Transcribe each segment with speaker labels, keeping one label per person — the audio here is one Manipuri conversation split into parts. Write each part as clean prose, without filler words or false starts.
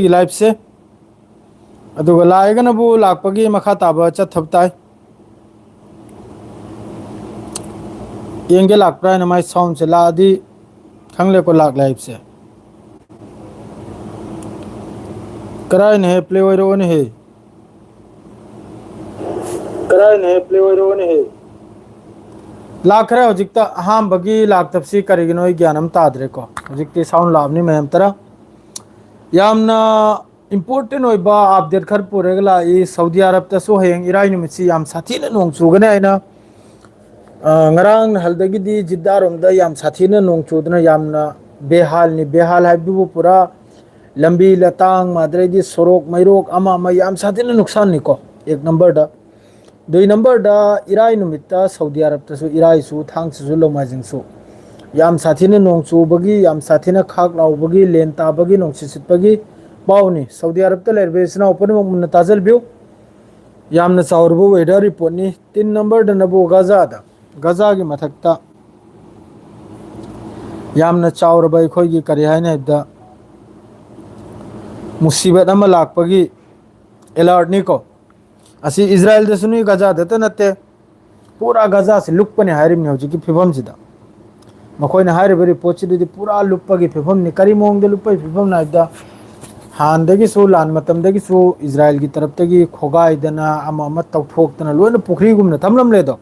Speaker 1: लाइफ से अदुगा लाइगनबु लाकपगी मखा ताबा चथबताय येंगे लाकप्राय नमाय साउंड से लादी खंगले को लाक लाइफ से कराय ने प्ले ओरो ने हे कराय ने प्ले ओरो ने हे लाख रे होजिकता हाम बगी लाक तपसी करिगिनो ज्ञानम तादरे को होजिकती साउंड लाभनी महम तरा यामना इम्पोर्टेंट होइबा अपडेट खर पुरेगला ई सऊदी अरब तसो हेंग इराई नुमिसी याम साथीना नोंग चुगने आइना ngarang haldagi di jiddarom da yam sathina nong chudna yamna behal haibdu pura lambi latang madre di sorok mairok ama yam sathina nuksan ni ko ek number da doi number da irai numitta saudi arab ta su irai su thang su lo majing su yam sathina nong chu bagi yam sathina khak law bagi len ta bagi nong sisit bagi bawni saudi arab ta lerbe sna open mun tajal biu yamna saurbu weather report ni 3 number da nabo gaza da गजा की मथक्ता यामना चावरबा अखोयगी करी हायने दा मुसीबत अमा लाकपगी अलर्ट निको असी इजराइल दसुनी गजा दते नते पूरा गजा से लुकपने हायरिम ने होजी की फिबम सिदा मखोयना हायरिबे रिपोर्ट सिदि पूरा लुकपगी फिबम नि करी मोंग दे लुकपै फिबम नाइदा हानदगी सो लान मतमदगी सो इजराइल की तरफ तगी खोगाइदना अमा तौथोक्तना लोन पुखरी गुमना थमलम लेदो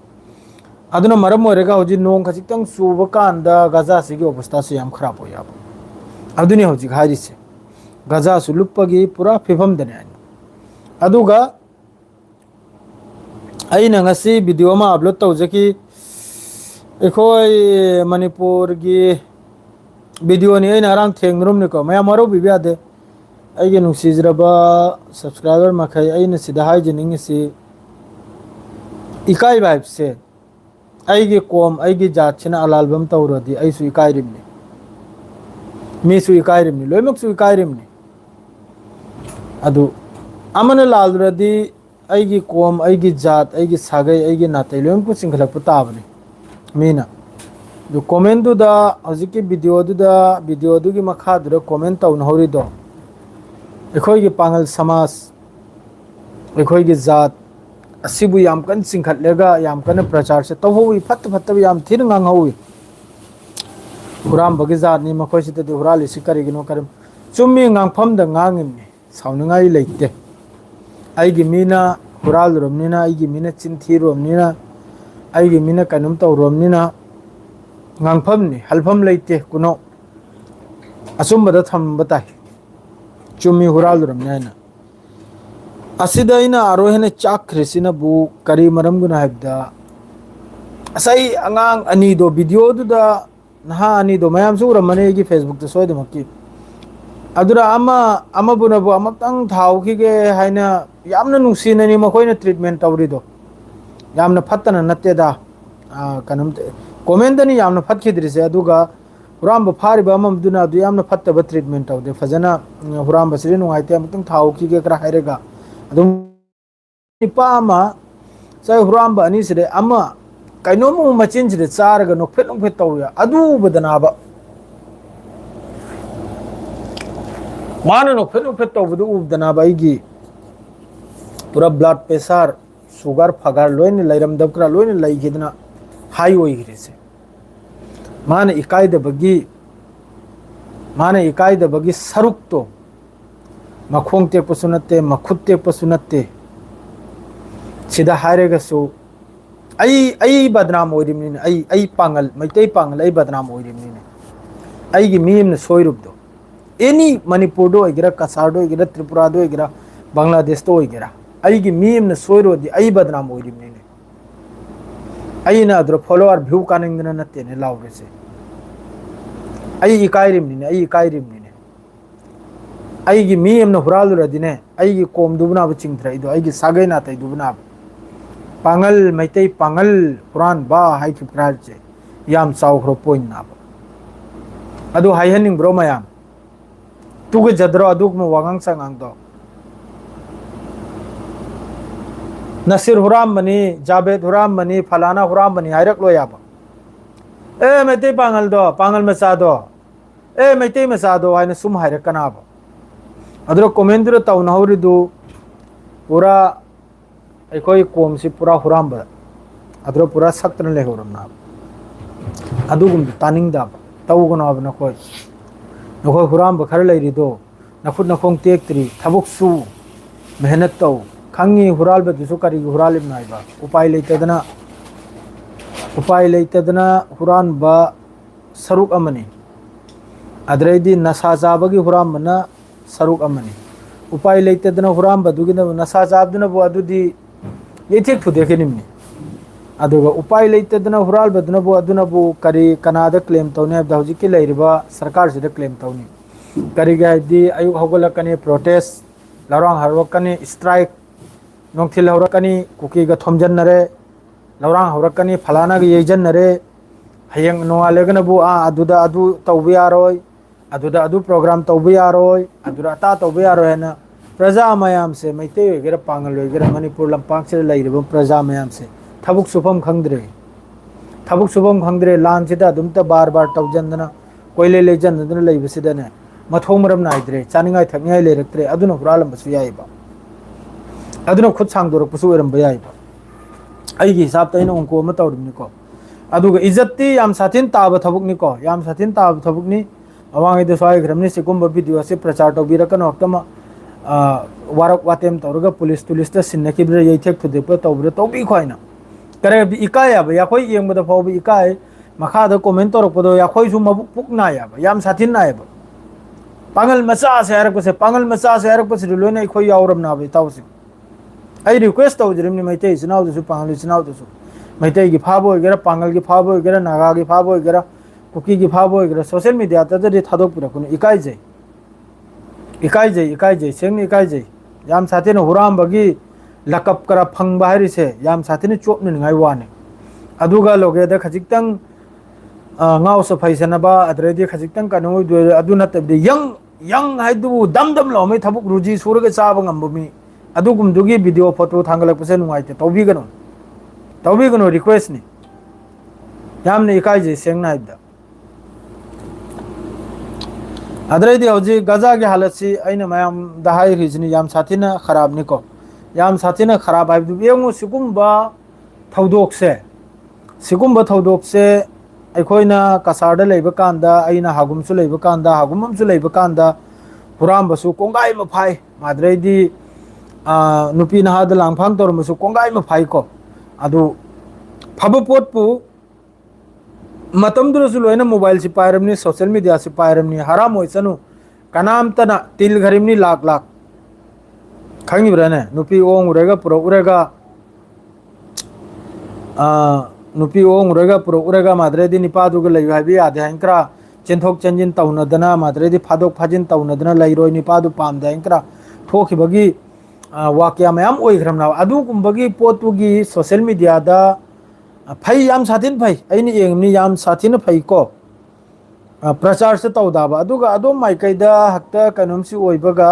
Speaker 1: अदुना मरम ओरेगा होजी नोंग खजितंग सुबा कांदा गजा सिगी अवस्था से याम खराब हो याब अदुनी होजी हारी से गजा सु लुप्पगी पूरा फिफम दने आनी अदुगा अइना ngasi वीडियो मा अपलोड तौजकी एखोय मणिपुर की वीडियो नि अइना रांग थेंगरुम निको मया मरो बिबियादे अइगे नुसिजरबा सब्सक्राइबर मखै अइना सिदा हाइजनिंग से इकाई वाइब से आइगे कोम आइगे जाचिना अलालबम तौरदी आइसु इकाइरिमनि मीसु इकाइरिमनि लोइमक्सु इकाइरिमनि अदु अमन लालरदी आइगे कोम आइगे जात आइगे सागै आइगे नातै लोइमकु सिंखलकपु ताबनि मीना दु कमेंट दुदा हजिकि वीडियो दुगी मखा दुदा कमेंट तौन हौरिदो एखोयगे पांगल समाज एखोयगे जात असिबु याम कन सिंखटलेगा याम कन प्रचार से तवहोई फत्तब याम थिन nganghoi हुराम बगे जात नि मखोय सिते दु हुरालि सिकरिगिनो करम चुम्मी nganगफम द nganगिमनि सावनंगाई लेते आइगी मीना हुराल रोमनिना आइगी मीना चिंथि रोमनिना आइगी मीना कनुम तौ रोमनिना nganगफमनि हलफम लेते कुनो असुमबद थम बताइ चुम्मी हुराल रोमनिना असिदाइना आरोहने चाख्रेसिना बु करी मरम गुना हैबदा असai angang ani do video du da naha ani do mayam su ramane gi facebook te soide makki adura ama buna bu amatang thau ki ge haina yamna nungsina ni makoina treatment tawri do yamna phattana natte da kanam comment ni yamna phat khidri se aduga huram ba phari ba amam duna du yamna phatta ba treatment tawde fajana huram ba siri nungai te amatang thau ki ge kra hairega adum nipa ama sai huram ba ani sire ama kainomu machin sire charga nokphet tawya adu badana ba mana nokphet tawbudu ubdana ba igi pura blood pressure sugar fagar loin lairam dabkra loin laigidna high oi girese mana ikai da bagi saruk to मखोंग ते पसुनते मखुत ते पसुनते सिदा हारेगा सो आई बदनाम ओरिमनि आई पांगल मैतै पांगल आई बदनाम ओरिमनि आई गी मीम न सोइरुब दो एनी मणिपुर दो इगरा कसार दो इगरा त्रिपुरा दो इगरा बांग्लादेश दो इगरा आई गी मीम न सोइरो दि आई बदनाम ओरिमनि आई ना अद्र फॉलोअर व्यू कानिंगना नते ने लावरे से आई इकाइरिमनि आइगी मी एमना हुरालुरदिने आइगी कोम दुबना चिंथ्रा इदो आइगी सागैना तै दुबना पांगल मैतै पांगल कुरान बा हाइ खिप्राचे याम चावख्रो पॉइंट ना अदु हाइहनिंग ब्रो मयाम तुगे जद्रो अदुक म वांगांग सांगांग दो नसीर हुराम मनी जावेद हुराम मनी फलाना हुराम मनी हाइरक लो याबा ए मैतै पांगल मचा दो ए मैतै मचा दो हाइने सुम हाइरक कनाबा अदरो कमेंट तौनहौरिदु पूरा अखोई कोम से पूरा हुराम अदरो पूरा सक्तन लेहरना अदुगुम तानिंगदा तौगनाब नखोई नखोई हुराम खर लेरिदो नखुद नखोंग तेक्तरी थबुक सु मेहनत तौ खंगी हुराल बदुसु करी हुराल नाइबा उपाय लेतदना हुरान बा सरुक अमनी अदरेदी नशा चाबगी हुराम बना सरुक अमनी उपाय लेतदना हुराम बदुगी नशा चाबदना बो अदुदी येथेक थुदेखे निमनी अदुगा उपाय लेतदना हुराल बदुना बो करी कनादा क्लेम तौने अब हौजिकी लेरिबा सरकार सिदा क्लेम तौनी करी गायदी अयुक हौगलकनी प्रोटेस्ट लौरांग हरवकनी स्ट्राइक नोंथिल हौरकनी कुकीगा थोमजन्नरे लौरांग हौरकनी फलाना येजन्नरे हयंग नोंगालेगनबु अदुदा अदु तौबे यारोय अदुदा अदु प्रोग्राम तौबे यारोय अदुदा अता तौबे यारोय ना प्रजा मयाम से मैते वगैरह पांगल वगैरह मणिपुर लंपाक से लेरिबो प्रजा मयाम से थबुक सुफम खंगद्रे लान सिदा दुमता बार बार तौजंदना कोइले लेजंदना लेबसिदने मथों मरम नाइद्रे चानिंगाय थकनियाय लेरक्त्रे अदुना हुरालम बसु याइबा अदुना खुद सांगदोरकपसु ओरम याइबा अइगी हिसाब तैना उनको म तौरमनिको अदुगा इज्जतती याम साथिन ताब थबुकनिको याम साथिन ताब थबुकनी अवांगैद स्वाय ग्रमनी सिकुंब वीडियो से प्रचार तौबिरकनो हक्तमा वारक वातेम तौरगा पुलिस तुलिस सिन्नखिब्रे यैथेक थुदेप तौब्रे तौबी खोइना करे इकाय याब याखोय येंबदा फावबी इकाय मखादा कमेंट तौरकपदो याखोय सु मबुक पुकना याब याम साथिन नायब पांगल मचा से हरकसे पांगल मचा से हरकसे लोइना इखोय यावरम नाबे तावसि आई रिक्वेस्ट तौजरिमनि मैते इचनावदसु पांगल इचनावदसु मैते की फाबो वगैरह पांगल की फाबो वगैरह नागा की फाबो वगैरह कुकी की फाबो वगैरह सोशल मीडिया तदे थादोकपुरकुन इकाइजै सेंग इकाइजै याम साथेन हुराम बगी लकप करा फंगबा हरिसे याम साथेन चोपन निगाय वाने अदुगा लोगेदा खजिक्तंग ngau sa phaisana ba adredi khajiktan kanu do adu natbdi yang haidu dam lo mai thabuk ruji surga chaba ngambumi adugum dugi video photo thangalak pase nungai te tawbi gano request ni yamne ikai je sengna ibda adredi hoji gaza ge halat si aina mayam dahai rijni yam sathina kharab ni ko yam sathina kharab haidu yengu sigumba thaudok se अखोना Kasar लेब कांदा अना हागुमसु लेब कांदा हागुममसु लेब कांदा हुरामबसु कोंगाई मफाई माद्रेदी नुपी नहाद लांगफांग तौरमसु कोंगाई मफाई को अदु फब पोटपु मतमदुरसु लोइना मोबाइल से पायरमनी सोशल मीडिया से पायरमनी हराम होइसनु कनामतना तिल घरिमनी लाख खंगिब्रने नुपी ओंग उरेगा पुरो उरेगा नुपी ओंग उरेगा माद्रेदी निपादुग लैब हाइबी यादे हाइंक्रा चेंथोक चेंजिन तौनदना माद्रेदी फादोक फाजिन तौनदना लैरोय निपादु पामदे हाइंक्रा ठोखिबगी वाक्या मयाम ओइग्रमना अदुगुंबगी पोतुगी सोशल मीडिया दा फै याम साथिन फै अइनि एंगनि याम साथिन फै को प्रचार से तौदाबा अदुगा अदो माइकैदा हक्ता कनोमसि ओइबगा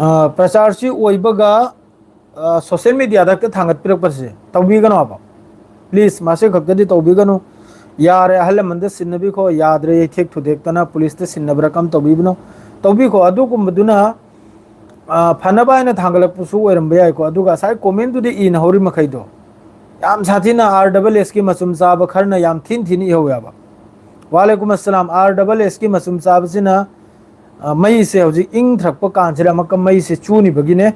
Speaker 1: प्रचार से ओइबगा सोशल मीडिया तक थांगत पिरकपसे तौबीगनो अब प्लीज मासे खक्तदी तौबीगनो यारे अहल मंद सिन्नबीखो याद्रे येथेक थुदेक्तना पुलिस ते सिन्नब्रा कम तौबीबनो तौबीखो अदुगुमबदुना फनबायना थांगलकपुसु ओइरमबे याइको अदुगा साइ कमेंट दुदि इन हौरि मखैदो याम साथिना RSS की मसुम चाब खरना याम थिन इहोयाबा वालेकुम अस्सलाम RSS की मसुम चाबसिना मई से हौजी इंग थरप कांसिरा मक मई से चूनी बगिने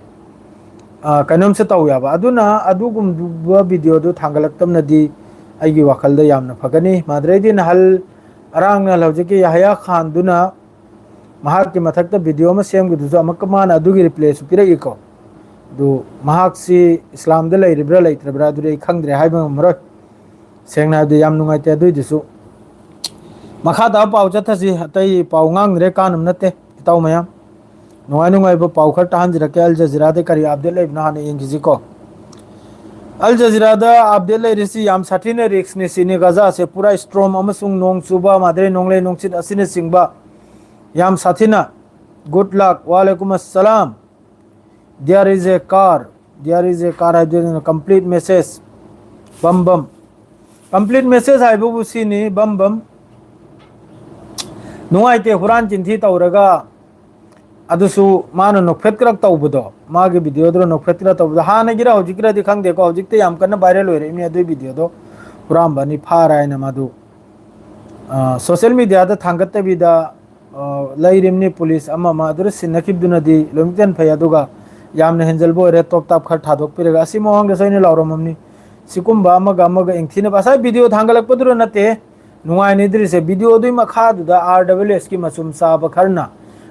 Speaker 1: कनम से तौयाबा अदुना अदुगुम दुबा वीडियो दु थांगलक्तमनदी आइगी वाखलदा यामना फगनी माद्रेदी नहल अरांगना हौजिकी याहया खान दुना महाक की मथक्ता वीडियो में सेम गुदुजु अमक मान अदुगी रिप्ले सु पिरगिको दु महाक सी इस्लाम द लैरिब्रा लैत्रब्रा दुरे खंगद्रे हाइबा मरो सेंगना दु याम नुंगाइते दुइदिसु मखादा पाउ चथसी अतई पाउ ngang कानम नते इताउ मया नुंगाई पाउ खर ताहंजिरके अल जजीरा दे करी अपडेट लेबना हाने इंगिजिको अल जजीरा दा अपडेट लेरिसी याम साथिने रिक्स ने सिने गजा से पूरा स्ट्रॉम अमसुंग नोंग सुबा मादरे नोंगले नोंगसित असिने सिंगबा याम साथिना गुड लक वालेकुम अस्सलाम there is a car complete message बम कंप्लीट मेसेज है बुबु सिनी बम बम नुआइते हुरान चिंथी तौरगा अदुसु मानो नोफेतक्रक तौबदो मागे वीडियो दो नोफेतक्रक तौबदो हाना गिरा होजिकरा दि खंग देखो होजिकते याम कन्न वायरल होरे मी अदु वीडियो दो हुरान बनी फारायना मादु सोशल मीडिया दा थांगत्ते बिदा लैरिमनी पुलिस अमा मादुर सिनखिबदुनदी लोमितन फय अदुगा यामने हेंजलबो रे टॉप टॉप खर थादोक पिरगा असि मोहंग सैने लावरममनी सिकुम्बा अमगा अमगा इंथिने बासा वीडियो थांगलकपदुर नते नुआइनिद्रिसे वीडियो दुई मखादुदा आरडब्ल्यूएस की मसुम साब खरना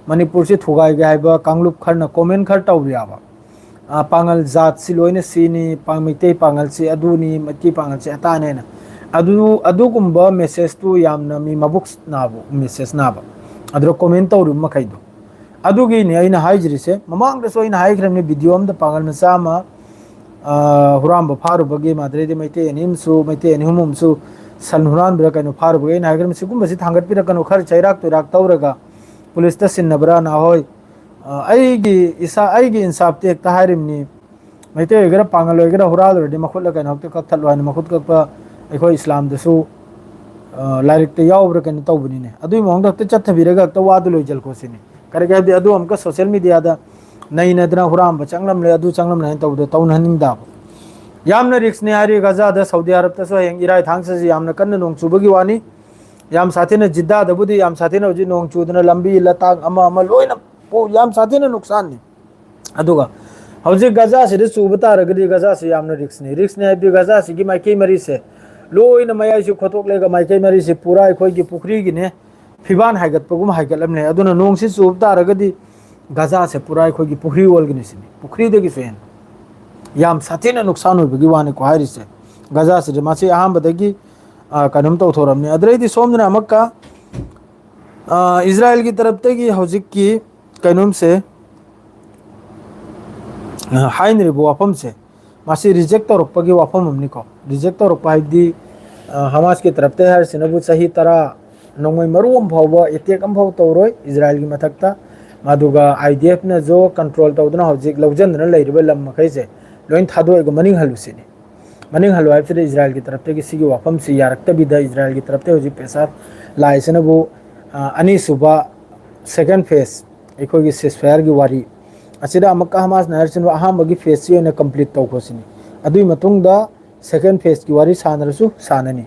Speaker 1: मणिपुर से थुगाई गए कांगलुप खरना कमेंट खर तौरियाबा पांगल जात से लोइने सीनी पांगमिते पांगल से अदुनी मति पांगल से अताने ना अदुगुम्बा मेसेज तु यामना मी मबुक नाबो मेसेज नाबा अदरो कमेंट तौरु मखैदो अदुगी ने अइना हाइजरिसे ममांग दसो अइना हाइग्रमने वीडियो अमदा पांगल मचामा हुराम फारुबगे माद्रेदे मैते एनिमसु मैते एनिहुमुमसु सन हुरान ब्रा कनो फारुबगे ना हाइग्रम सिगुम्बसी थांगत पिरा कनो खर चैराक तुराक तौरगा पुलिस ता सिन्नबरा ना होय आईगी इंसाफ ते एकता हारिमनी मैते एगरा पांगल एगरा हुराल रेडी मखुल कनो हक्ते कथल वान मखुद कपा एखो इस्लाम दसु लाइरिक ते यावब्रा कनो तौबनिने अदुई मोंग दक्ते चथबिरगा त वादु लोइजल कोसिनी करगे हबि अदु हमका सोशल मीडिया दा नई नदना हुराम बचंगलम ले अदु चंगलम नै तौदो तौनहनिंग दा यामना रिक्स ने हारि गजा दा सऊदी अरब तसो हेंग इराय थांगसे यामना कन्न नोंग चुबगी वानी याम साथीने जिद्दा दबुदी याम साथीने होजी नोंग चुदना लंबी लतांग अमा अमा लोइना पो याम साथीने नुकसान नि अदुगा हौजी गजा से चुबता रगदी गजा से यामना रिक्स ने हबि गजा से गी माइके मरी से लोइना मयाइ से खोतोक लेगा माइके मरी से पूरा अखोय गी पुखरी गी ने फिबान हाइगत पगुम हाइगलमने अदुना नोंग से चुबता रगदी गजा से पूरा अखोय गी पुखरी वलगनि सिनि पुखरी देगी सेन याम साथीने नुकसान होबगी वाने को हारि से गजा से मासे आहाम बदगी कदम तो थोरमने अदरैदी सोमदना अमक्का इजराइल की तरफ ते हौजिक की कैनुम से हाइनरिबो वाफम से मासी रिजेक्ट तौरपगी वाफम हमनी को रिजेक्ट तौरप हाइदी हमास की तरफ ते हर सिनबु सही तरह नोंगै मरुम फावबा एटेक अम फाव तौरोय इजराइल की मथकता मादुगा आईडीएफ ने जो कंट्रोल तौदना हौजिक लौजनदना लैरिबा लम मखैसे लोइन थादोयगा मनिंग हलुसिनी मनिंग हलु हाइबसे इजराइल की तरफ ते सिगी वाफम से यारक्ता बिदा इजराइल की तरफ ते होजी पैसा लाइसनबु अनि सुबा सेकंड फेज एखोगी सेसफायर की वारी असिदा अमक्का हमास नहरसिन अहम बगी फेज से ने कंप्लीट तौखोसिनी अदुई मतुंगदा सेकंड फेज की वारी सानरसु साननी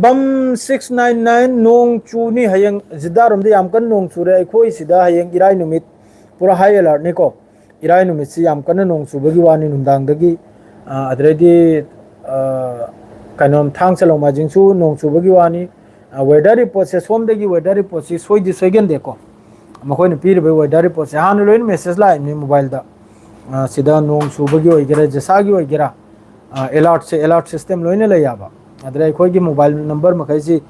Speaker 1: बम 699 नोंग चुनी हयंग जिदारोमदे यामकन नोंग चुरे एखोई सिदा हयंग इराय नुमित पूरा हाई अलर्ट नेको इराय नुमित से यामकन नोंग चुबगी वानी नुंदांगदगी अदरेदी कनोम थांग चलो माजिंगसु नोंग चुबगी वानी वेदर रिपोर्ट से सोमदगी वेदर रिपोर्ट से सोइदि सोइगन देखो मखोइन पीरबे वेदर रिपोर्ट से हान लोइन मेसेज लाइन में मोबाइल दा सिदा नोंग चुबगी ओइगेरा जसागी ओइगेरा अलर्ट सिस्टम लोइन लयाबा अदरे खोइगी मोबाइल नंबर मखैसी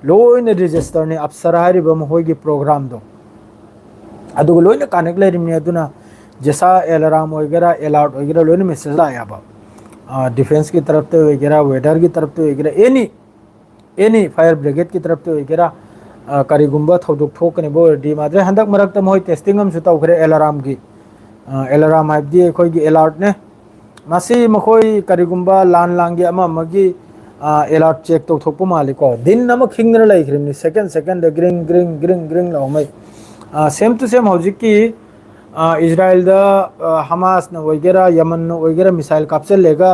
Speaker 1: लोइन रजिस्टर ने अप्सरा हारिबा मखोइगी प्रोग्राम दो अदुग लोइन कनेक्ट लेरिमने अदुना जसा अलार्म ओइगेरा अलर्ट ओइगेरा लोइन मेसेज लायाबा डिफेंस की तरफ से वगैरह वेदर की तरफ से वगैरह एनी फायर ब्रिगेड की तरफ से वगैरह करीगुम्बा थौदुक थोकने बोरदी माद्रे हंदक मरकत मोय टेस्टिंग हम सुतौखरे अलार्म की अलार्म हाइबदी अखोय की अलर्ट ने मासी मखोय करीगुम्बा लान लांगे अमगी अलर्ट चेक तो थोप मालिको दिन नम खिंगन लाइख्रिमनि सेकंड ग्रिंग ग्रिंग ग्रिंग ग्रिंग लाउमै सेम टू सेम हौजिक की इजराइल दा हमास न वगैरह यमन न वगैरह मिसाइल काप्चल लेगा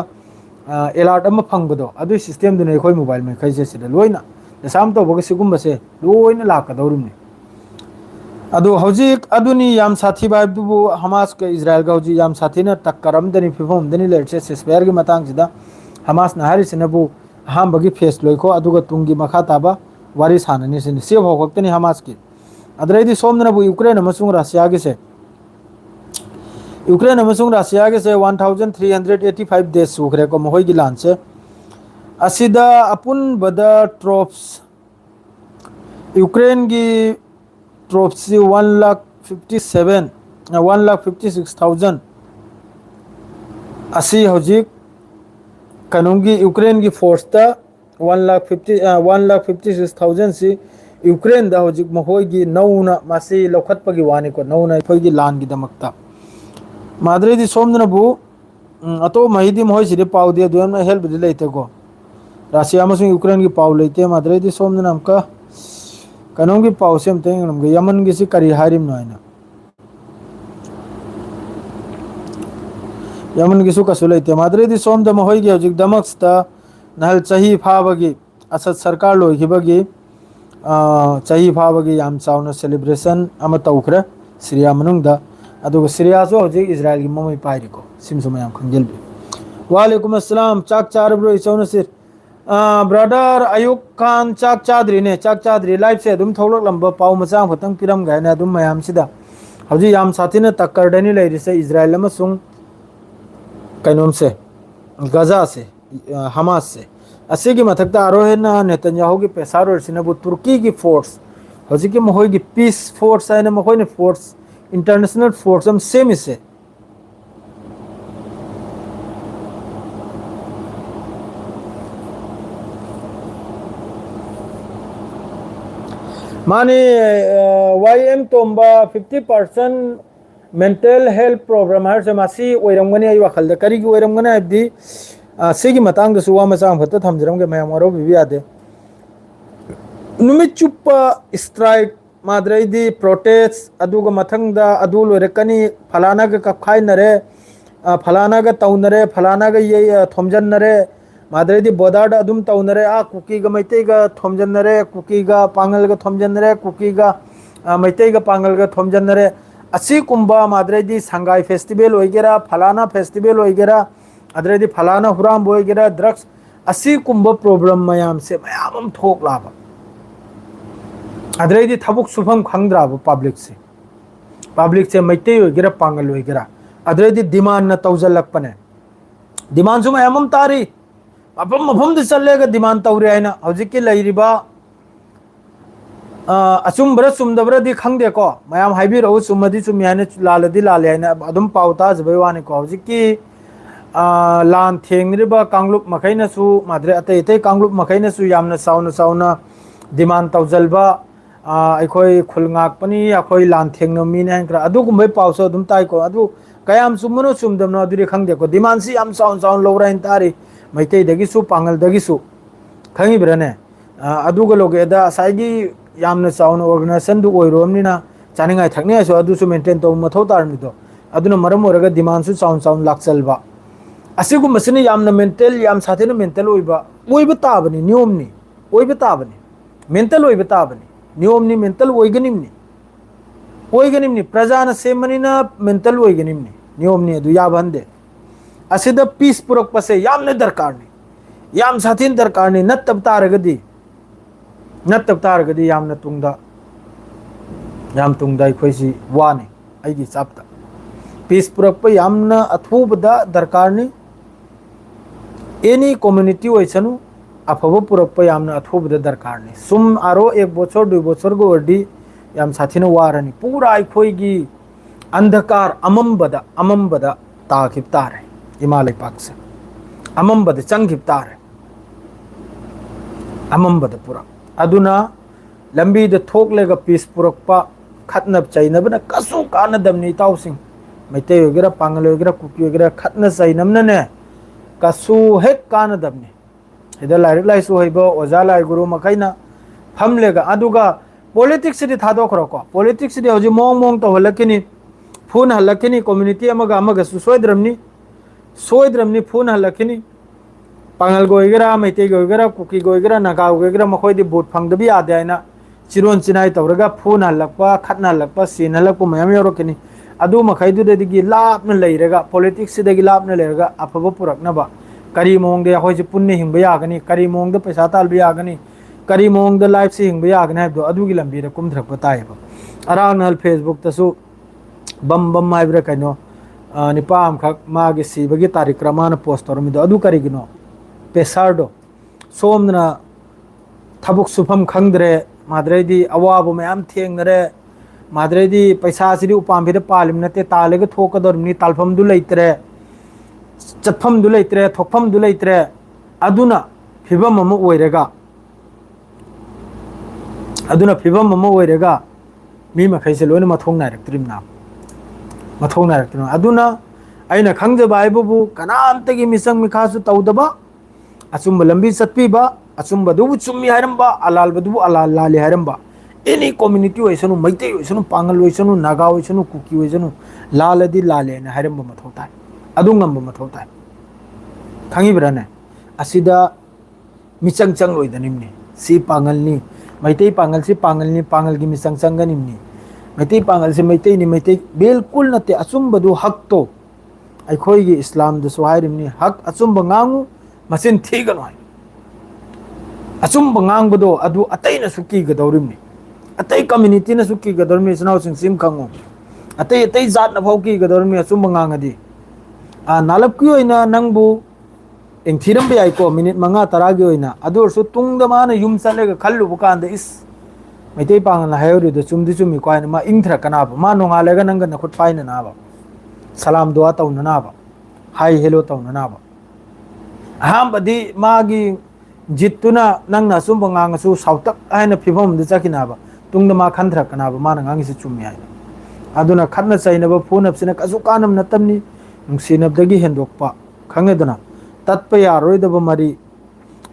Speaker 1: अलर्ट अम फंगबदो अदु सिस्टम दुने खोय मोबाइल में खैसे सिदा लोइना साम तो बगे सिगुम्बसे लोइना लाकदौरुमने अदु हौजिक अदुनी याम साथी बाइबदुबु हमास के इजराइल का हौजि याम साथी न टक्करम दनि फिफम दनि लेरसे सेसफेयर की मतंग सिदा हमास न हारि सिनबु हम बगी फेस लोइखो अदुगा तुंगी मखा ताबा वारी साननि सिनि से होकतनि हमास की अदरैदी सोमनबु यूक्रेन अमसुंग रशिया के से यूक्रेन अमसुंग रशिया के से 1385 डेज सुखरे को महोय की लान से असिदा अपुन बदा ट्रोप्स यूक्रेन की ट्रोप्स 1,56,000 असी हौजिक कनुंगी यूक्रेन की फोर्स ता 1,56,000 से यूक्रेन दा हौजिक महोय की नौना मासी लौखतपगी वानी को नौना अखोय की लान की दमकता माद्रेदी सोमनबु अतो महिदी मोय सिदे पाउदे दुन हेल्प दि लेते को रशिया में यूक्रेन की पाव लेते माद्रेदी सोमना अमका कनों की पाव से हमते यमन की सी करी हारिम नाइना यमन की सु कसु लेते माद्रेदी सोम द महोई के हजिक दमक्सता नहल सही फाबगी असद सरकार लोहिबगी सही फाबगी याम चावना सेलिब्रेशन अमा तौखरे सीरिया मनुंगदा अदुग सीरिया सो हजिक इजराइल की ममई पाइरिको सिमसु मयाम खंगेलबी वालेकुम अस्सलाम चाक चार ब्रो इचौना सिर ब्रदर अयुब खान चाक चाद्री ने चाक चाद्री लाइव से अदुम थौलक लंबा पाव मचांग खतंग पिरम गायना अदुम मयाम सिदा हजि याम साथीने तक्करदनी लेरिसे इजराइल अमसुंग कैनोम से गजा से हमास से असिगी मथक्ता आरोहेना नेतन्याहू की पेसारोर सिनबु तुर्की की फोर्स हजि की महोई की पीस फोर्स है न महोई ने फोर्स इंटरनेशनल फोर्स हम सेम इसे माने वाईएम तोंबा 50% मेंटल हेल्थ प्रॉब्लम हर से मासी ओइरमगने आई वखल द करी की ओइरमगने अबदी सिगी मतंग सुवा मचांग फत थमजरम के मैं मरो भी आदे नुमित चुप स्ट्राइक माद्रेदी प्रोटेस्ट अदुग मथंग दा अदु लोरकनी फलाना के कखाई नरे फलाना के तौनरे फलाना के ये थमजन नरे माद्रेदी बोदाड अदुम तौनरे आ कुकी ग मैते ग थमजन नरे कुकी ग पांगल ग थमजन नरे कुकी ग मैते ग पांगल ग थमजन नरे असी कुंबा माद्रेदी संगाई फेस्टिवल होइगेरा फलाना फेस्टिवल होइगेरा अद्रेदी फलाना हुराम होइगेरा ड्रग्स असी कुंबा प्रॉब्लम मयाम से मयाम थोक लाबा अद्रेदी थबुक सुफम खंगद्राब पब्लिक से मैते होइगेरा पांगल होइगेरा अद्रेदी डिमांड न तौजलकपने डिमांड सु मयाम तारी मफम मफम दि चल्लेगा डिमांड तौरे हैना हौजिकि लैरिबा असुमब्र सुमदब्रदी खंगदेको मयाम हाइबिरो सुमदी सुमी हैने लालदी लाले हैना अदुम पाउता जबै वानिको हौजिकि लान थेंगरिबा कांगलुप मखैनसु माद्रे अतै अतै कांगलुप मखैनसु यामना साउना डिमांड तौजलबा अखोई खुलंगाकपनी अखोई लान थेंगनो मीने हैंक्रा अदुगुमै पाउसो अदुम ताइको अदु कयाम सुमनो सुमदमनो अदुरि खंगदेको डिमांड सी याम साउन लौराइन तारी मैते दगिसु पांगल दगिसु खंगिब्रने अदुग लोगेदा साइगी यामना चाउन ऑर्गेनाइजेशन दु ओइरोमनिना चानिंगाय थकनियासो अदुसु मेंटेन तो मथौ तारमिदो अदुना मरम ओरगा डिमांड सु चाउन लाक्चलबा असिगु मसिने यामना मेंटल याम साथेना मेंटल ओइबा ताबनी नियमनी ओइबा ताबनी मेंटल ओइबा ताबनी नियमनी मेंटल ओइगनिमनी प्रजाना सेमनिना मेंटल ओइगनिमनी नियमनी अदु याबंदे असिदा पीस पुरक पसे यामने दरकार ने याम साथीन दरकार ने नत्तब तारगदी यामना तुंगदा इखोइसी वाने आइगी चापता पीस पुरक प यामना अथुबदा दरकार ने एनी कम्युनिटी ओइसनु अफब पुरक प यामना अथुबदा दरकार ने सुम आरो एक बोछर दुई बोछर गो वर्दी याम साथीन वारनी पूरा इखोइगी अंधकार अमंबदा ताखिब तारे हिमालय पाक से अमंबद चंगिब तारे अमंबद पुरा अदुना लंबी द थोकलेगा पीस पुरकपा खतनब चाइनबना कसु कानदमनी ताउसिंग मैते वगैरह पांगल वगैरह कुकी वगैरह खतन चाइनमने कसु हेक कानदमनी इदा लाइक लाइसु होइबो ओजा लाइ गुरु मखैना फमलेगा अदुगा पॉलिटिक्स से थादोखरो को पॉलिटिक्स से हजि मोंग तो हलकिनी फून हलकिनी कम्युनिटी अमगा सोइद्रमनी फून हलकिनी पांगल गोइगरा मैते गोइगरा कुकी गोइगरा नगा गोइगरा मखोइदि भोट फंगदबि आदे आइना चिरोन चिनाई तौरगा फून हलकपा खतना हलकपा सीन हलकपा मयाम योरकनी अदु मखैदुदगी लापन लैरगा पॉलिटिक्स सिदगी लापन लैरगा अफब पुरकनबा करी मोंगदे अखोइसे पुन्ने हिंबा यागनी करी मोंगदे पैसा तालबा यागनी करी मोंगदे लाइफ से हिंबा यागनी हाइबदो अदुगी लंबीरे कुमथरकपा ताइबा अरांगनल फेसबुक तसु बम हाइब्रा कैनो निपा अमखक मागे सिबगी तारीख क्रमान पोस्ट तौरमिदो अदु करिगिनो पेसारदो सोमना थबुक सुफम खंगद्रे माद्रेदी अवाब मयाम थेंगरे माद्रेदी पैसा सिदी उपामबिदे पालिम नते तालेगे थोकदोरमनी तालफमदु लैत्रे चतफमदु लैत्रे थोकफमदु लैत्रे अदुना फिबम अम ओइरेगा मी मखैसे लोने मथोंग नायरक्त्रिमना मथों नायरक्त्रिम अदुना अइना खंगजबा आइबबु कनामतगी मिसंग मिखासु तौदबा ꯑꯆꯨꯝꯕ ꯂꯝꯕꯤ ꯆꯠꯄꯤꯕ ꯑꯆꯨꯝꯕꯗꯨꯕꯨ ꯆꯨꯝꯃꯤ ꯍꯥꯏꯔꯝꯕ ꯑꯂꯥꯜꯕꯗꯨꯕꯨ ꯑꯂꯥꯜ ꯂꯥꯜꯂꯤ ꯍꯥꯏꯔꯝꯕ ꯑꯦꯅꯤ ꯀꯣꯝꯃ꯭ꯌꯨꯅꯤꯇꯤ ꯑꯣꯏꯁꯅꯨ ꯃꯩꯇꯩ ꯑꯣꯏꯁꯅꯨ ꯄꯥꯡꯒꯜ ꯑꯣꯏꯁꯅꯨ ꯅꯥꯒꯥ ꯑꯣꯏꯁꯅꯨ ꯀꯨꯀꯤ ꯑꯣꯏꯁꯅꯨ ꯂꯥꯜꯂꯗꯤ ꯂꯥꯜꯂꯦꯅ ꯍꯥꯏꯔꯝꯕ ꯃꯊꯧ ꯇꯥꯏ ꯑꯗꯨ ꯉꯝꯕ ꯃꯊꯧ ꯇꯥꯏ ꯈꯪꯉꯤꯕ꯭ꯔꯥꯅꯦ ꯑꯁꯤꯗ ꯃꯤꯆꯪ ꯆꯪꯂꯣꯏꯗꯅꯤꯝꯅꯤ ꯁꯤ ꯄꯥꯡꯒꯜꯅꯤ ꯃꯩꯇꯩ ꯄꯥꯡꯒꯜꯁꯤ ꯄꯥꯡꯒꯜꯅꯤ ꯄꯥꯡꯒꯜꯒꯤ ꯃꯤꯆꯪ ꯆꯪꯒꯅꯤꯝꯅꯤ ꯃꯩꯇꯩ ꯄꯥꯡꯒꯜꯁꯤ ꯃꯩꯇꯩꯅꯤ ꯃꯩꯇꯩ ꯕꯤꯜꯀꯨꯜ ꯅꯠꯇꯦ ꯑꯆꯨꯝꯕꯗꯨ ꯍꯛꯇꯣ ꯑꯩꯈꯣꯏꯒꯤ ꯏꯁꯂꯥꯝꯗꯁꯨ ꯍꯥꯏꯔꯤꯕꯅꯤ ꯍꯛ ꯑꯆꯨꯝꯕ ꯉꯥꯡꯉꯨ ꯃꯆꯤꯟ ꯊꯤꯒꯅꯨ ꯍꯥꯏ ꯑꯆꯨꯝꯕ ꯉꯥꯡꯕꯗꯣ ꯑꯗꯨ ꯑꯇꯩꯅꯁꯨ ꯀꯤꯒꯗꯧꯔꯤꯕꯅꯤ ꯑꯇꯩ ꯀꯝꯃ꯭ꯌꯨꯅꯤꯇꯤꯅꯁꯨ ꯀꯤꯒꯗꯧꯔꯤꯕꯅꯤ ꯏꯆꯤꯟ ꯏꯅꯥꯎꯁꯤꯡ ꯁꯤꯝ ꯈꯪꯉꯨ ꯑꯇꯩ ꯖꯥꯠꯅꯐꯥꯎ ꯀꯤꯒꯗꯧꯔꯤꯕꯅꯤ ꯑꯆꯨꯝꯕ ꯉꯥꯡꯉꯗꯤ ꯅꯥꯜꯂꯞꯀꯤ ꯑꯣꯏꯅ ꯅꯪꯕꯨ ꯊꯤꯔꯝꯕ ꯌꯥꯏꯀꯣ ꯃꯤꯅꯤꯠ 5-10ꯒꯤ ꯑꯣꯏꯅ ꯑꯗꯨ ꯑꯣꯏꯔꯁꯨ ꯇꯨꯡꯗ ꯃꯥꯅ ꯌꯨꯝ ꯆꯠꯂꯒ ꯈꯜꯂꯨꯕ ꯀꯥꯟꯗ ꯏꯁ ꯃꯩꯇꯩ ꯄꯥꯡꯒꯜꯅ ꯍꯥꯏꯍꯧꯔꯤꯗꯣ ꯆꯨꯝꯗꯤ ꯆꯨꯝꯃꯤꯀꯣ ꯍꯥꯏꯅ ꯃꯥ ꯏꯪꯊꯔꯛꯀꯅꯥꯕ ꯃꯥ ꯅꯣꯡꯉꯥꯜꯂꯒ ꯅꯪꯒ ꯅꯈꯨꯠ ꯄꯥꯏꯅꯅꯥꯕ ꯁꯂꯥꯝ ꯗꯨआ ꯇꯧꯅꯅꯥꯕ ꯍꯥꯏ ꯍꯦꯂꯣ ꯇꯧꯅꯅꯥꯕ ꯑꯍꯥꯟꯕꯗꯤ ꯃꯥꯒꯤ ꯖꯤꯠꯇꯨꯅ ꯅꯪꯅ ꯑꯆꯨꯝꯕ ꯉꯥꯡꯉꯁꯨ ꯁꯥꯎꯇꯛ ꯍꯥꯏꯅ ꯐꯤꯕꯝ ꯑꯃꯗ ꯆꯠꯈꯤꯅꯥꯕ ꯇꯨꯡꯗ ꯃꯥ ꯈꯟꯊꯔꯛꯀꯅꯥꯕ ꯃꯥꯅ ꯉꯥꯡꯉꯤꯁꯤ ꯆꯨꯝꯃꯤ ꯍꯥꯏꯅ ꯑꯗꯨꯅ ꯈꯠꯅ ꯆꯩꯅꯕ ꯐꯨꯅꯕꯁꯤꯅ ꯀꯩꯁꯨ ꯀꯥꯟꯅꯕ ꯅꯠꯇꯕꯅꯤ ꯅꯨꯡꯁꯤꯅꯕꯗꯒꯤ ꯍꯦꯟꯗꯣꯛꯄ ꯈꯪꯉꯦꯗꯅ ꯇꯠꯄ ꯌꯥꯔꯣꯏꯗꯕ ꯃꯔꯤ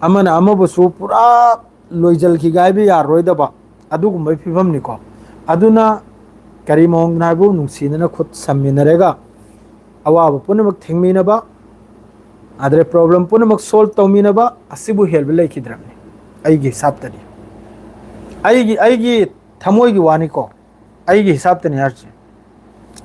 Speaker 1: ꯑꯃꯅ ꯑꯃꯕꯨꯁꯨ ꯄꯨꯔꯥ ꯂꯣꯏꯖꯜꯈꯤꯒꯦ ꯍꯥꯏꯕ ꯌꯥꯔꯣꯏꯗꯕ ꯑꯗꯨꯒꯨꯝꯕꯒꯤ ꯐꯤꯕꯝꯅꯤꯀꯣ ꯑꯗꯨꯅ ꯀꯔꯤ ꯃꯑꯣꯡꯗ ꯍꯥꯏꯕꯨ ꯅꯨꯡꯁꯤꯅꯅ ꯈꯨꯠ ꯁꯝꯃꯤꯟꯅꯔꯒ ꯑꯋꯥꯕ ꯄꯨꯝꯅꯃꯛ ꯊꯦꯡꯃꯤꯟꯅꯕ ꯑꯗꯩ ꯄ꯭ꯔꯣꯕ꯭ꯂꯦꯝ ꯄꯨꯝꯅꯃꯛ ꯁꯣꯜꯕ ꯇꯧꯃꯤꯟꯅꯕ ꯑꯁꯤꯕꯨ ꯍꯦꯟꯕ ꯂꯩꯈꯤꯗ꯭ꯔꯕꯅꯤ ꯑꯩꯒꯤ ꯍꯤꯁꯥꯕꯇꯗꯤ ꯑꯩꯒꯤ ꯊꯃꯣꯏꯒꯤ ꯋꯥꯅꯤꯀꯣ ꯑꯩꯒꯤ ꯍꯤꯁꯥꯕꯇꯅꯤ ꯍꯥꯏꯔꯤꯁꯦ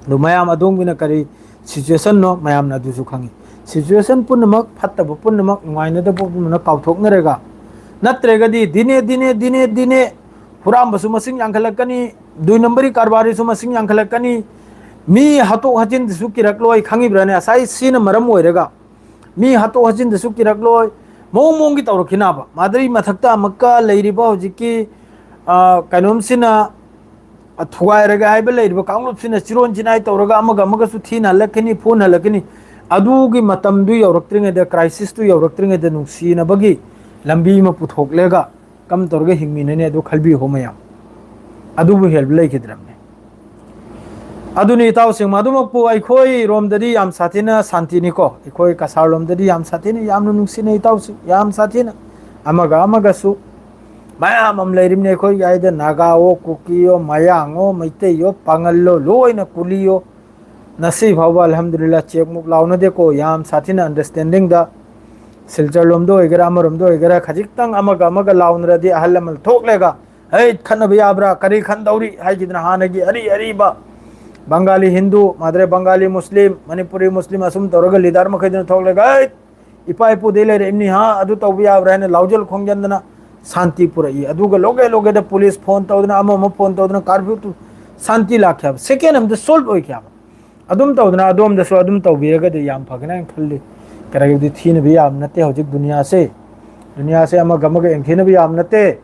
Speaker 1: ꯑꯗꯨ ꯃꯌꯥꯝ ꯑꯗꯣꯝꯒꯤꯅ ꯀꯔꯤ ꯁꯤꯆꯨꯋꯦꯁꯟꯅꯣ ꯃꯌꯥꯝꯅ ꯑꯗꯨꯁꯨ ꯈꯪꯉꯤ ꯁꯤꯆꯨꯋꯦꯁꯟ ꯄꯨꯝꯅꯃꯛ ꯐꯠꯇꯕ ꯄꯨꯝꯅꯃꯛ ꯅꯨꯡꯉꯥꯏꯅꯗꯕ ꯄꯨꯝꯅꯃꯛ ꯀꯥꯎꯊꯣꯛꯅꯔꯒ ꯅꯠꯇ꯭ꯔꯒꯗꯤ ꯗꯤꯅꯦ ꯍꯨꯔꯥꯟꯕꯁꯨ ꯃꯁꯤꯡ ꯌꯥꯝꯈꯠꯂꯛꯀꯅꯤ 2 ꯅꯝꯕꯔꯤ ꯀꯔꯕꯥꯔꯤꯁꯨ ꯃꯁꯤꯡ ꯌꯥꯝꯈꯠꯂꯛꯀꯅꯤ ꯃꯤ ꯍꯥꯠꯇꯣꯛ ꯍꯥꯆꯤꯟꯗꯁꯨ ꯀꯤꯔꯛꯂꯣꯏ ꯈꯪꯉꯤꯕ꯭ꯔꯥꯅꯦ ꯉꯁꯥꯏ ꯁꯤꯅ ꯃꯔꯝ ꯑꯣꯏꯔꯒ ꯃꯤ ꯍꯥꯠꯇꯣꯛ ꯍꯥꯆꯤꯟꯗꯁꯨ ꯀꯤꯔꯛꯂꯣꯏ ꯃꯑꯣꯡꯒꯤ ꯇꯧꯔꯛꯈꯤꯅꯥꯕ ꯃꯗꯨꯒꯤ ꯃꯊꯛꯇ ꯑꯃꯨꯛꯀ ꯂꯩꯔꯤꯕ ꯍꯧꯖꯤꯛꯀꯤ ꯀꯩꯅꯣꯝꯁꯤꯅ ꯊꯨꯒꯥꯏꯔꯒ ꯍꯥꯏꯕ ꯂꯩꯔꯤꯕ ꯀꯥꯡꯂꯨꯞꯁꯤꯅ ꯆꯤꯔꯣꯟ ꯆꯤꯅꯥꯏ ꯇꯧꯔꯒ ꯑꯃꯒꯁꯨ ꯊꯤꯅ ꯍꯜꯂꯛꯀꯅꯤ ꯐꯨꯅ ꯍꯜꯂꯛꯀꯅꯤ ꯑꯗꯨꯒꯤ ꯃꯇꯝꯗꯨ ꯌꯧꯔꯛꯇ꯭ꯔꯤꯉꯩꯗ ꯀ꯭ꯔꯥꯏꯁꯤꯁꯇꯨ ꯌꯧꯔꯛꯇ꯭ꯔꯤꯉꯩꯗ ꯅꯨꯡꯁꯤꯅꯕꯒꯤ ꯂꯝꯕꯤ ꯑꯃ ꯄꯨꯊꯣꯛꯂꯒ ꯀꯝ ꯇꯧꯔꯒ ꯍꯤꯡꯃꯤꯟꯅꯅꯤ ꯑꯗꯨ ꯈꯜꯕꯤꯌꯨ ꯃꯌꯥꯝ ꯑꯗꯨꯕꯨ ꯍꯦꯟꯕ ꯂꯩꯈꯤꯗ꯭ꯔꯕꯅꯤ ꯑꯗꯨꯅꯤ ꯏꯇꯥꯎꯁꯤꯡ ꯃꯗꯨꯃꯛꯄꯨ ꯑꯩꯈꯣꯏ ꯔꯣꯝꯗꯗꯤ ꯌꯥꯝ ꯁꯥꯊꯤꯅ ꯁꯥꯟꯇꯤꯅꯤꯀꯣ ꯑꯩꯈꯣꯏ ꯀꯁꯥꯔ ꯂꯣꯝꯗꯗꯤ ꯌꯥꯝ ꯁꯥꯊꯤꯅ ꯌꯥꯝꯅ ꯅꯨꯡꯁꯤꯅꯩ ꯏꯇꯥꯎꯁꯤꯡ ꯌꯥꯝ ꯁꯥꯊꯤꯅ ꯑꯃꯒꯁꯨ ꯃꯌꯥꯝ ꯑꯃ ꯂꯩꯔꯤꯕꯅꯤ ꯑꯩꯈꯣꯏꯒꯤ ꯍꯥꯏꯗ ꯅꯥꯒꯥꯋꯣ ꯀꯨꯀꯤꯌꯣ ꯃꯌꯥꯡꯉꯣ ꯃꯩꯇꯩꯌꯣ ꯄꯥꯉꯜꯂꯣ ꯂꯣꯏꯅ ꯀꯨꯂꯤꯌꯣ ꯉꯁꯤ ꯐꯥꯎꯕ ꯑꯜꯍꯝꯗꯨꯂꯤꯜꯂꯥ ꯆꯦꯛꯃꯨꯛ ꯂꯥꯎꯅꯗꯦꯀꯣ ꯌꯥꯝ ꯁꯥꯊꯤꯅ ꯑꯟꯗꯔꯁꯇꯦꯟꯗꯤꯡꯗ ꯁꯤꯜꯆꯔ ꯂꯣꯝꯗ ꯑꯣꯏꯒꯦꯔꯥ ꯑꯃꯔꯣꯝꯗ ꯑꯣꯏꯒꯦꯔꯥ ꯈꯖꯤꯛꯇꯪ ꯑꯃꯒ ꯂꯥꯎꯅꯔꯗꯤ ꯑꯍꯜ ꯂꯃꯟ ꯊꯣꯛꯂꯒ ꯍꯩ ꯈꯠꯅꯕ ꯌꯥꯕ꯭ꯔꯥ ꯀꯔꯤ ꯈꯟꯗꯧꯔꯤ ꯍꯥꯏꯈꯤꯗꯅ ꯍꯥꯟꯅꯒꯤ ꯑꯔꯤꯕ ꯕꯪꯒꯥꯂꯤ ꯍꯤꯟꯗꯨ ꯃꯥꯗ꯭ꯔꯦ ꯕꯪꯒꯥꯂꯤ ꯃꯨꯁꯂꯤꯝ ꯃꯅꯤꯄꯨꯔꯤ ꯃꯨꯁꯂꯤꯝ ꯑꯁꯨꯝ ꯇꯧꯔꯒ ꯂꯤꯗꯔ ꯃꯈꯩꯗꯨꯅ ꯊꯣꯛꯂꯒ ꯏꯄꯥ ꯏꯄꯨꯗꯩ ꯂꯩꯔꯛꯏꯕꯅꯤ ꯑꯗꯨ ꯇꯧꯕ ꯌꯥꯕ꯭ꯔꯥ ꯍꯥꯏꯅ ꯂꯥꯎꯖꯜ ꯈꯣꯡꯖꯟꯗꯅ ꯁꯥꯟꯇꯤ ꯄꯨꯔꯛꯏ ꯑꯗꯨꯒ ꯂꯣꯒꯦꯗ ꯄꯨꯂꯤꯁ ꯐꯣꯟ ꯇꯧꯗꯅ ꯑꯃ ꯐꯣꯟ ꯇꯧꯗꯅ ꯀꯥꯔꯐ꯭ꯌꯨ ꯁꯥꯟꯇꯤ ꯂꯥꯛꯈꯤꯕ ꯁꯦꯀꯦꯟ ꯑꯃꯗ ꯁꯣꯜꯕ ꯑꯣꯏꯈꯤꯕ ꯑꯗꯨꯝ ꯇꯧꯗꯅ ꯑꯗꯣꯝꯗꯁꯨ ꯑꯗꯨꯝ ꯇꯧꯕꯤꯔꯒꯗꯤ ꯌꯥꯝ ꯐꯒꯅꯤ ꯍꯥꯏꯅ ꯈꯜꯂꯤ ꯀꯔꯤꯒꯤꯗꯤ ꯊꯤꯅꯕ ꯌꯥꯕ ꯅꯠꯇꯦ ꯍꯧꯖꯤꯛ ꯗꯨꯅꯤꯌꯥꯁꯦ ꯑꯃꯒ ꯌꯦꯡꯊꯤꯅꯕ ꯌꯥꯕ ꯅꯠꯇꯦ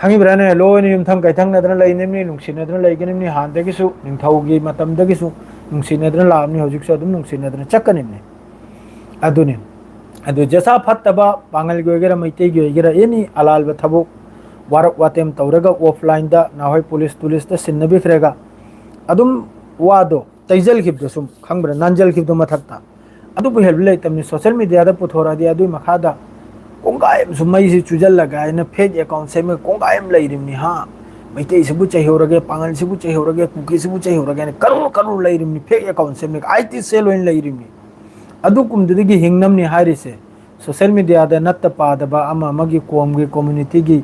Speaker 1: ꯈꯪꯉꯤꯕ꯭ꯔꯥꯅꯦ ꯂꯣꯏꯅ ꯌꯨꯝꯊꯪ ꯀꯩꯊꯪꯅꯗꯅ ꯂꯩꯅꯤꯡꯕꯅꯤ ꯅꯨꯡꯁꯤꯅꯗꯅ ꯂꯩꯒꯅꯤꯕꯅꯤ ꯍꯥꯟꯅꯗꯒꯤꯁꯨ ꯅꯤꯡꯊꯧꯒꯤ ꯃꯇꯝꯗꯒꯤꯁꯨ ꯅꯨꯡꯁꯤꯅꯗꯅ ꯂꯥꯛꯑꯕꯅꯤ ꯍꯧꯖꯤꯛꯁꯨ ꯑꯗꯨꯝ ꯅꯨꯡꯁꯤꯅꯗꯅ ꯆꯠꯀꯅꯤꯕꯅꯤ ꯑꯗꯨꯅꯤ ꯑꯗꯨ ꯖꯁꯥ ꯐꯠꯇꯕ ꯄꯥꯡꯒꯜꯒꯤ ꯑꯣꯏꯒꯦꯔꯥ ꯃꯩꯇꯩꯒꯤ ꯑꯣꯏꯒꯦꯔꯥ ꯑꯦꯅꯤ ꯑꯂꯥꯜꯕ ꯊꯕꯛ ꯋꯥꯔꯛ ꯋꯥꯇꯦꯝ ꯇꯧꯔꯒ ꯑꯣꯐꯂꯥꯏꯟꯗ ꯅꯍꯣꯏ ꯄꯨꯂꯤꯁꯇ ꯁꯤꯟꯅꯕꯤꯈ꯭ꯔꯦꯒ ꯑꯗꯨꯝ ꯋꯥꯗꯣ ꯇꯩꯖꯜꯈꯤꯕꯗꯣ ꯁꯨꯝ ꯈꯪꯕ꯭ꯔꯥ ꯅꯟꯖꯜꯈꯤꯕꯗꯣ ꯃꯊꯛꯇ ꯑꯗꯨꯕꯨ ꯍꯦꯟꯕ ꯂꯩꯇꯕꯅꯤ ꯁꯣꯁꯤꯌꯦꯜ ꯃꯤꯗꯤꯌꯥꯗ ꯄꯨꯊꯣꯔꯛꯑꯗꯤ ꯑꯗꯨꯒꯤ ꯃꯈꯥꯗ ꯀꯣꯡꯒꯥꯏ ꯑꯃꯁꯨ ꯃꯩꯁꯤ ꯆꯨꯖꯜꯂꯒ ꯍꯥꯏꯅ ꯐꯦꯛ ꯑꯦꯀꯥꯎꯟ ꯁꯦꯝꯃꯒ ꯀꯣꯡꯒꯥꯏ ꯑꯃ ꯂꯩꯔꯤꯕꯅꯤ ꯃꯩꯇꯩꯁꯤꯕꯨ ꯆꯩꯍꯧꯔꯒꯦ ꯄꯥꯡꯒꯜꯁꯤꯕꯨ ꯆꯩꯍꯧꯔꯒꯦ ꯀꯨꯀꯤꯁꯤꯕꯨ ꯆꯩꯍꯧꯔꯒꯦ ꯍꯥꯏꯅ ꯀꯔꯣꯔ ꯂꯩꯔꯤꯕꯅꯤ ꯐꯦꯛ ꯑꯦꯀꯥꯎꯟ ꯁꯦꯝꯃꯒ IT ꯁꯦꯜ ꯑꯣꯏꯅ ꯂꯩꯔꯤꯕꯅꯤ ꯑꯗꯨꯒꯨꯝꯕꯗꯨꯗꯒꯤ ꯍꯤꯡꯅꯕꯅꯤ ꯍꯥꯏꯔꯤꯁꯦ ꯁꯣꯁꯤꯌꯦꯜ ꯃꯤꯗꯤꯌꯥꯗ ꯅꯠꯇ ꯄꯥꯗꯕ ꯑꯃꯒꯤ ꯀꯣꯝꯒꯤ ꯀꯣꯝꯃꯨꯅꯤꯇꯤꯒꯤ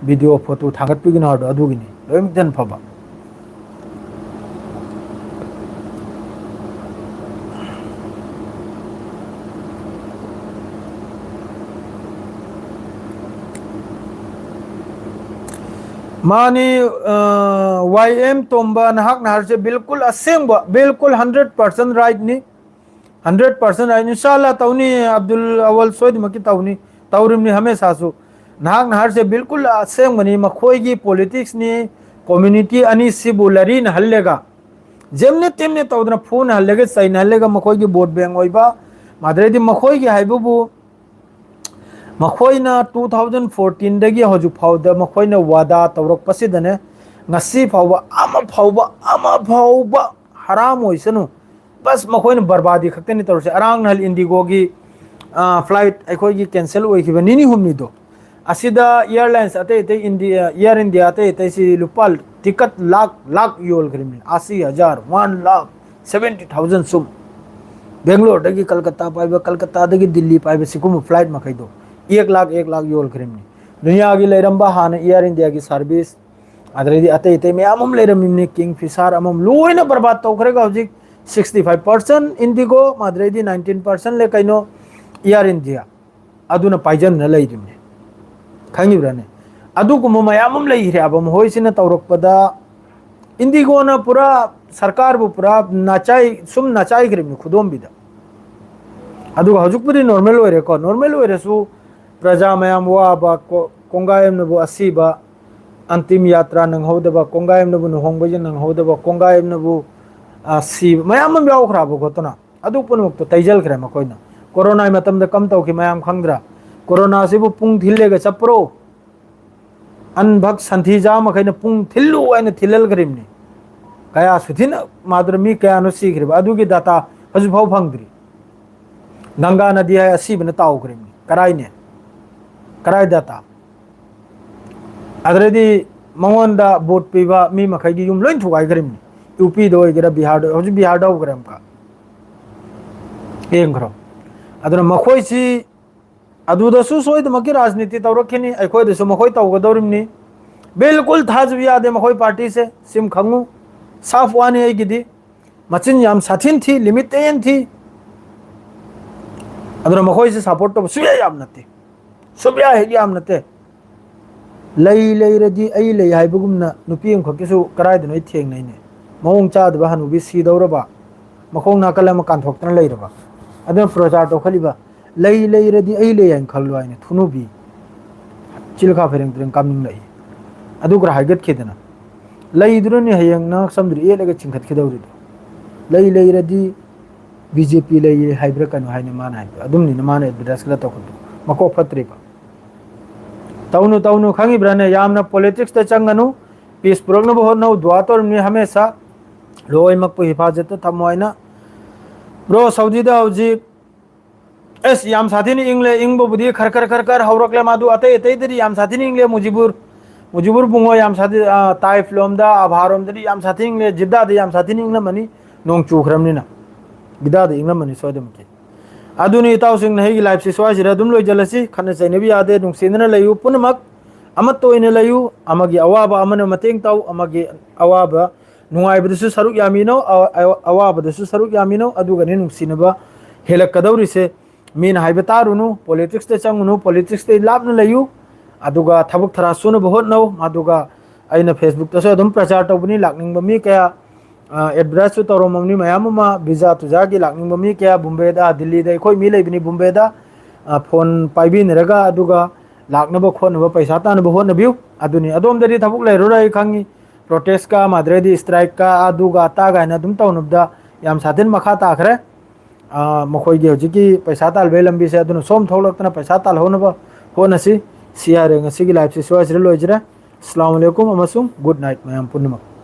Speaker 1: ꯚꯤꯗꯤꯑꯣ ꯐꯣꯇꯣ ꯊꯥꯒꯠꯄꯤꯒꯅꯣ ꯍꯥꯏꯕꯗꯣ ꯑꯗꯨꯒꯤꯅꯤ ꯂꯣꯏꯅꯃꯛ ꯐꯕ मानी YM तोंबा नहाक नहर से बिल्कुल असेंब बिल्कुल 100% राइट नी 100% राइट इंशाल्लाह तौनी अब्दुल अवल सोद मकी तौनी तौरिमनी हमेशा सु नहाक नहर से बिल्कुल असेंबनी मखोई पॉलिटिक्स नी कम्युनिटी अनी सिबु लरी न हल्लेगा जेमने तेमने तौदना फोन हल्लेगा सैन हल्लेगा मखोई वोट बैंक ओइबा मादरेदी मखोई हाइबुबु मखोइना 2014 दगी हजु फाउदा मखोइना वादा तौरकपसिदने ngasi फौबा हराम होइसनु बस मखोइना बर्बादी खक्तनी तौरसे अरांग नहल इंडिगो की फ्लाइट अखोई कैंसल होइखिबा निनी हुमनिदो असिदा एयरलाइंस अते अते इंडिया एयर इंडिया अते अते सि लुपाल टिकट लाख लाख योल ग्रिमनि 80,000 1,70,000 सुम बेंगलोर दगी कलकत्ता पाइबा कलकत्ता दगी दिल्ली पाइबा सिकुम फ्लाइट मखैदो 1 लाख योल ग्रिमनि दुनिया की लेरंबा हान एयर इंडिया की सर्विस अदरेदी अते अते मैम लेरमिमनि किंग फिशर अमम लोइना बर्बाद तौखरेगा हजिक 65% इंडिगो मादरेदी 19% ले कइनो एयर इंडिया अदुना पाइजन न लेरिमने खंगिब्राने अदुगुम मैम लेहिरे अब होइसिना तौरकपदा इंडिगो न पूरा सरकार बु पूरा नाचाई सुम नाचाई ग्रिमनि खुदोमबिदा अदुगा हजुकपुरी नॉर्मल होरे को नॉर्मल होरेसु प्रजा मैम वाबा कोंगायम नबु असीबा अंतिम यात्रा नंगहोदबा कोंगायम नबु नहोंगबजे नंगहोदबा कोंगायम नबु सी मैम यावखराबो गोतना अदु पुनमुक्त तैजल खरे मकोइना कोरोना मतम कम तौखि मैम खंगद्रा कोरोना सिबु पुंग थिल्लेगा चप्रो अनभक संथिजा मखैना पुंग थिल्लु आइना थिल्लल ग्रिमनि कया सुथिन माद्रमी कया नो सीग्रिबा अदुगी डाटा हजु फाव फंगद्री गंगा नदी है असीबन ताव ग्रिमनि कराइने कराय डाटा अदरेदी मंगोंदा बोट पीबा मी मखैगी युम लोइन थुगाय ग्रिमनि यूपी दो गेरा बिहार दो हजु बिहार दो ग्राम का एंग्रो अदुना मखोइसी अदुदसु सोइदमकी राजनीति तौरखिनी अखोइदसु मखोइ तौगदौरिमनि बिल्कुल थाजबि यादे मखोइ पार्टी से सिम खंगु साफ वानी आइगिदी मचिन याम साथिन थी लिमिट एन थी अदुना मखोइ से सपोर्ट तो सुया याम नते सुया है याम नते लई लई रदी आई लई हाइबगुमना नुपी अम खकिसु कराइदनो इ थेंगनाइने मौंग चादबा हनुबि सीदौरबा मखोंग नाकल म कानथोक्तन लैरबा अदुना प्रचार तौखलिबा लई लई रदी आई लई हाइन खल्लो आइने थुनुबि चिलखा फेरेंग त्रेंग कामनिंग लई अदुग्रा हाइगत खेदना लई दुरनि हयंग ना समद्रि एलगा चिंखत खेदौरिदो लई लई रदी बीजेपी लई हाइब्र कनो हाइने मान हाइ अदुमनि न मान एडवर्टाइज कला तौखदो मको फत्रेबा तौनु तौनु खंगिब्राने यामना पॉलिटिक्स त चंगनु पीस पुरगनो बहुत नौ दुआ तोरमनि हमेशा लोय मकपु हिफाजत थमोइना ब्रो सऊदी दा हौजिक एस याम साथिनी इंगले इंगबो बुदी खरखर खरखर हौरकले मादु अते अते दरी याम साथिनी इंगले मुजिबुर बुंगो याम साथि ताइफ लोमदा आभारोम दरी याम साथि इंगले जिद्दा दे याम साथिनी इंगला मनी नोंग चुखरमनिना गिदा दे इंगला मनी सोदमके अदुनी ताउसिंग नहिगी लाइफ से स्वाजिरा दुम लोय जलसी खने सैनेबि यादे नुंगसिनना लयु पुनमक अमत तोइने लयु अमगी अवाबा अमन मतेंग ताउ अमगी अवाबा नुंगाइबदसु सरुक यामिनो अवाबदसु सरुक यामिनो अदुगनि नुंगसिनबा हेलकदौरिसे मीन हाइबे तारुनु पॉलिटिक्स ते चंगुनु पॉलिटिक्स ते लाभन लयु अदुगा थबक थरा सुन बहुत नौ मादुगा अइना फेसबुक तसो अदुम प्रचार तौबनि लाकनिंग मी कया एडवर्टाइज तौरमनि मयाम मा वीजा तुजा की लाकनिंग मी कया बॉम्बे दा दिल्ली दा कोई मी लेबिनी बॉम्बे दा फोन पाइबिनरगा अदुगा लाकनबो खोनबो पैसा तानबो होनबिउ अदुनी अदोम दरी थबक लेरोराय खंगी प्रोटेस्ट का माद्रेदी स्ट्राइक का अदुगा तागायना दुम तौनबदा याम साथिन मखा ताखरे मखोइगे हजिकी पैसा तालबे लंबी से अदुन सोम थौलक्तना पैसा ताल होनबा होनसी सियारे ngasi gi live se swajre lojra assalamu alaikum amasung good night mayam punnamak